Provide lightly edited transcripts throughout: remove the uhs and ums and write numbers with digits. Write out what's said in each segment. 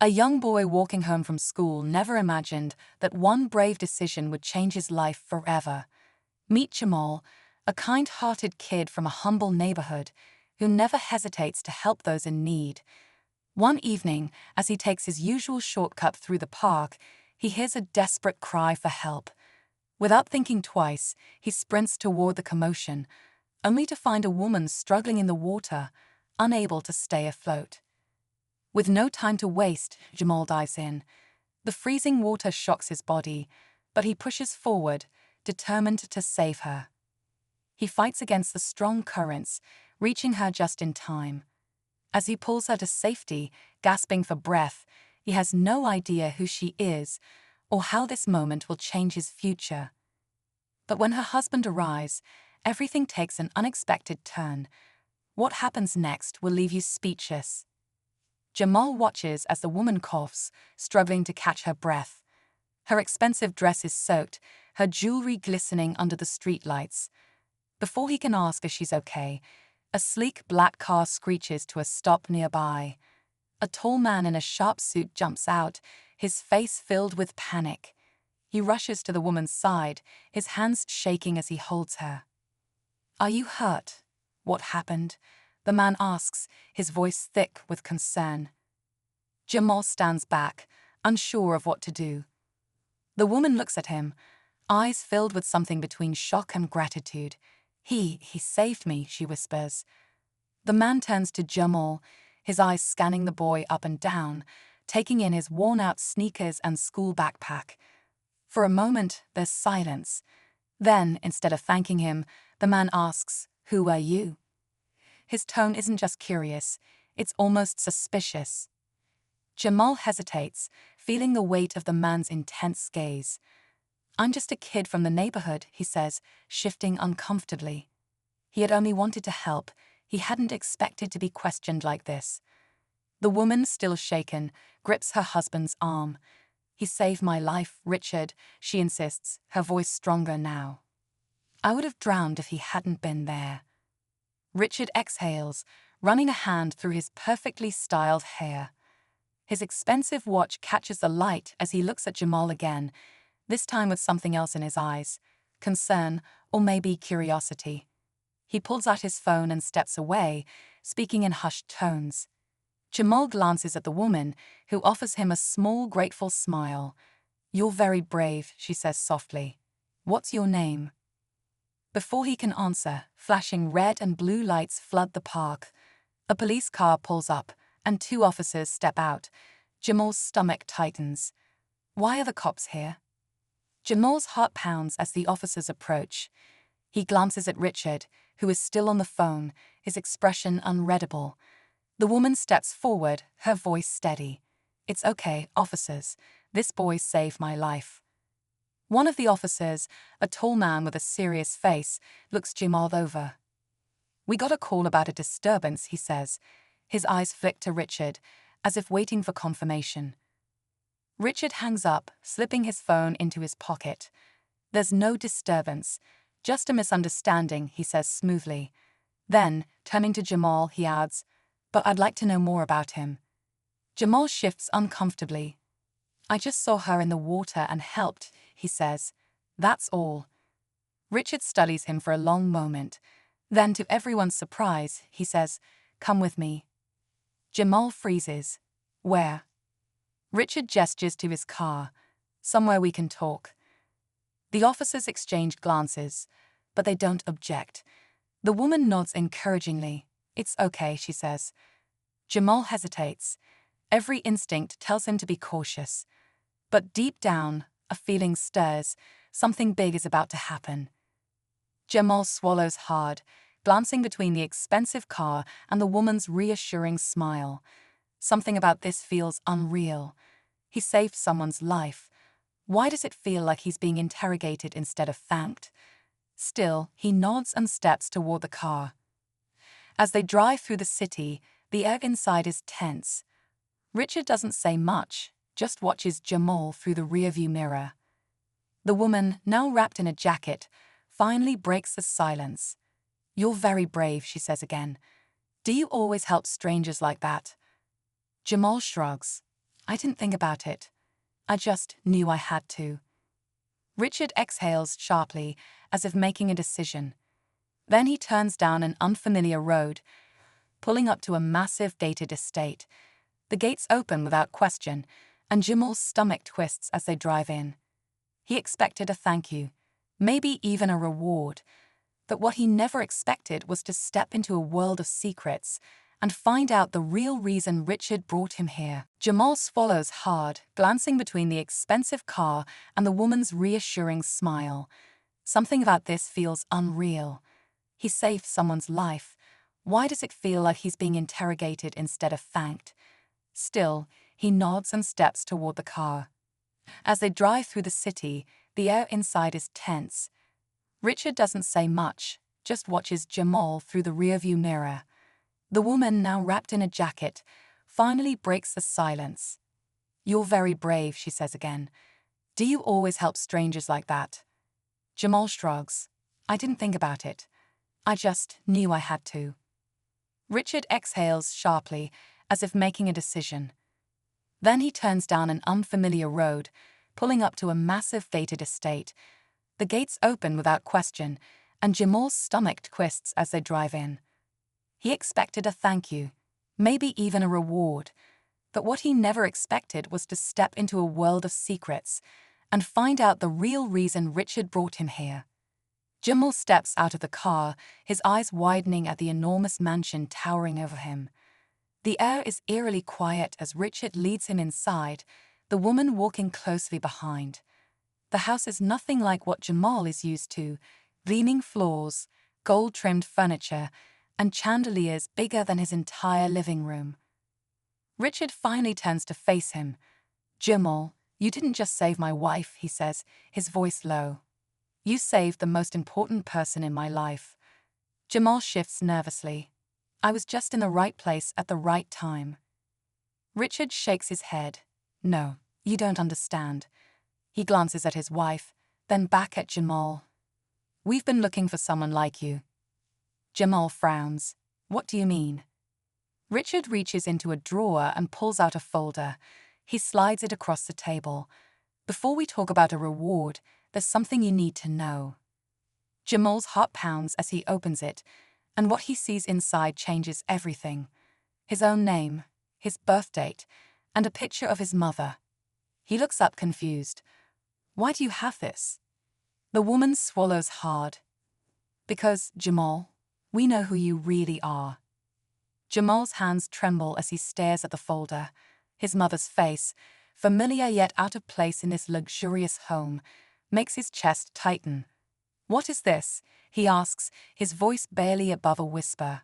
A young boy walking home from school never imagined that one brave decision would change his life forever. Meet Jamal, a kind-hearted kid from a humble neighborhood who never hesitates to help those in need. One evening, as he takes his usual shortcut through the park, he hears a desperate cry for help. Without thinking twice, he sprints toward the commotion, only to find a woman struggling in the water, unable to stay afloat. With no time to waste, Jamal dives in. The freezing water shocks his body, but he pushes forward, determined to save her. He fights against the strong currents, reaching her just in time. As he pulls her to safety, gasping for breath, he has no idea who she is or how this moment will change his future. But when her husband arrives, everything takes an unexpected turn. What happens next will leave you speechless. Jamal watches as the woman coughs, struggling to catch her breath. Her expensive dress is soaked, her jewelry glistening under the streetlights. Before he can ask if she's okay, a sleek black car screeches to a stop nearby. A tall man in a sharp suit jumps out, his face filled with panic. He rushes to the woman's side, his hands shaking as he holds her. "Are you hurt? What happened?" the man asks, his voice thick with concern. Jamal stands back, unsure of what to do. The woman looks at him, eyes filled with something between shock and gratitude. He saved me," she whispers. The man turns to Jamal, his eyes scanning the boy up and down, taking in his worn-out sneakers and school backpack. For a moment, there's silence. Then, instead of thanking him, the man asks, "Who are you?" His tone isn't just curious, it's almost suspicious. Jamal hesitates, feeling the weight of the man's intense gaze. "I'm just a kid from the neighborhood," he says, shifting uncomfortably. He had only wanted to help. He hadn't expected to be questioned like this. The woman, still shaken, grips her husband's arm. "He saved my life, Richard," she insists, her voice stronger now. "I would have drowned if he hadn't been there." Richard exhales, running a hand through his perfectly styled hair. His expensive watch catches the light as he looks at Jamal again, this time with something else in his eyes, concern or maybe curiosity. He pulls out his phone and steps away, speaking in hushed tones. Jamal glances at the woman, who offers him a small, grateful smile. "You're very brave," she says softly. "What's your name?" Before he can answer, flashing red and blue lights flood the park. A police car pulls up, and two officers step out. Jamal's stomach tightens. Why are the cops here? Jamal's heart pounds as the officers approach. He glances at Richard, who is still on the phone, his expression unreadable. The woman steps forward, her voice steady. "It's okay, officers. This boy saved my life." One of the officers, a tall man with a serious face, looks Jamal over. "We got a call about a disturbance," he says. His eyes flick to Richard, as if waiting for confirmation. Richard hangs up, slipping his phone into his pocket. "There's no disturbance, just a misunderstanding," he says smoothly. Then, turning to Jamal, he adds, "But I'd like to know more about him." Jamal shifts uncomfortably. "I just saw her in the water and helped," he says. "That's all." Richard studies him for a long moment. Then, to everyone's surprise, he says, "Come with me." Jamal freezes. "Where?" Richard gestures to his car. "Somewhere we can talk." The officers exchange glances, but they don't object. The woman nods encouragingly. "It's okay," she says. Jamal hesitates. Every instinct tells him to be cautious. But deep down, a feeling stirs. Something big is about to happen. Jamal swallows hard, glancing between the expensive car and the woman's reassuring smile. Something about this feels unreal. He saved someone's life. Why does it feel like he's being interrogated instead of thanked? Still, he nods and steps toward the car. As they drive through the city, the air inside is tense. Richard doesn't say much, just watches Jamal through the rearview mirror. The woman, now wrapped in a jacket, finally breaks the silence. "You're very brave," she says again. "Do you always help strangers like that?" Jamal shrugs. I didn't think about it. I just knew I had to. Richard exhales sharply, as if making a decision. Then he turns down an unfamiliar road, pulling up to a massive gated estate. The gates open without question, and Jamal's stomach twists as they drive in. He expected a thank you, maybe even a reward. But what he never expected was to step into a world of secrets and find out the real reason Richard brought him here. Jamal swallows hard, glancing between the expensive car and the woman's reassuring smile. Something about this feels unreal. He saved someone's life. Why does it feel like he's being interrogated instead of thanked? Still, he nods and steps toward the car. As they drive through the city, the air inside is tense. Richard doesn't say much, just watches Jamal through the rearview mirror. The woman, now wrapped in a jacket, finally breaks the silence. "You're very brave," she says again. "Do you always help strangers like that?" Jamal shrugs. "I didn't think about it. I just knew I had to." Richard exhales sharply, as if making a decision. Then he turns down an unfamiliar road, pulling up to a massive gated estate. The gates open without question, and Jamal's stomach twists as they drive in. He expected a thank you, maybe even a reward. But what he never expected was to step into a world of secrets and find out the real reason Richard brought him here. Jamal steps out of the car, his eyes widening at the enormous mansion towering over him. The air is eerily quiet as Richard leads him inside, the woman walking closely behind. The house is nothing like what Jamal is used to: gleaming floors, gold-trimmed furniture, and chandeliers bigger than his entire living room. Richard finally turns to face him. "Jamal, you didn't just save my wife," he says, his voice low. "You saved the most important person in my life." Jamal shifts nervously. "I was just in the right place at the right time." Richard shakes his head. "No, you don't understand." He glances at his wife, then back at Jamal. "We've been looking for someone like you." Jamal frowns. "What do you mean?" Richard reaches into a drawer and pulls out a folder. He slides it across the table. "Before we talk about a reward, there's something you need to know." Jamal's heart pounds as he opens it, and what he sees inside changes everything. His own name, his birth date, and a picture of his mother. He looks up confused. "Why do you have this?" The woman swallows hard. "Because, Jamal, we know who you really are." Jamal's hands tremble as he stares at the folder. His mother's face, familiar yet out of place in this luxurious home, makes his chest tighten. "What is this?" he asks, his voice barely above a whisper.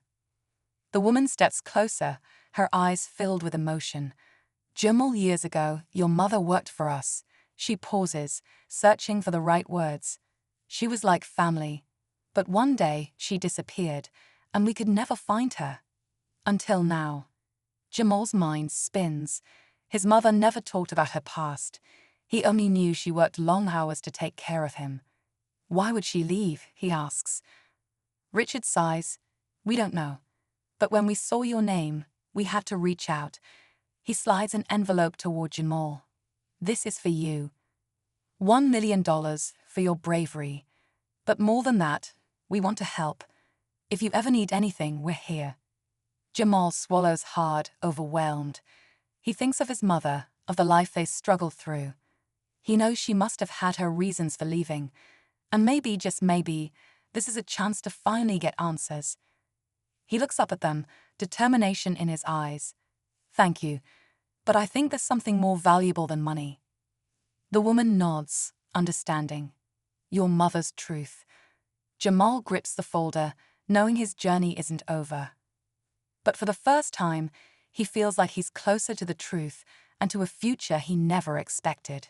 The woman steps closer, her eyes filled with emotion. "Jamal, years ago, your mother worked for us." She pauses, searching for the right words. "She was like family. But one day, she disappeared, and we could never find her. Until now." Jamal's mind spins. His mother never talked about her past. He only knew she worked long hours to take care of him. "Why would she leave?" he asks. Richard sighs. "We don't know. But when we saw your name, we had to reach out." He slides an envelope toward Jamal. "This is for you. $1 million for your bravery. But more than that, we want to help. If you ever need anything, we're here." Jamal swallows hard, overwhelmed. He thinks of his mother, of the life they struggled through. He knows she must have had her reasons for leaving. And maybe, just maybe, this is a chance to finally get answers. He looks up at them, determination in his eyes. "Thank you, but I think there's something more valuable than money." The woman nods, understanding. "Your mother's truth." Jamal grips the folder, knowing his journey isn't over. But for the first time, he feels like he's closer to the truth and to a future he never expected.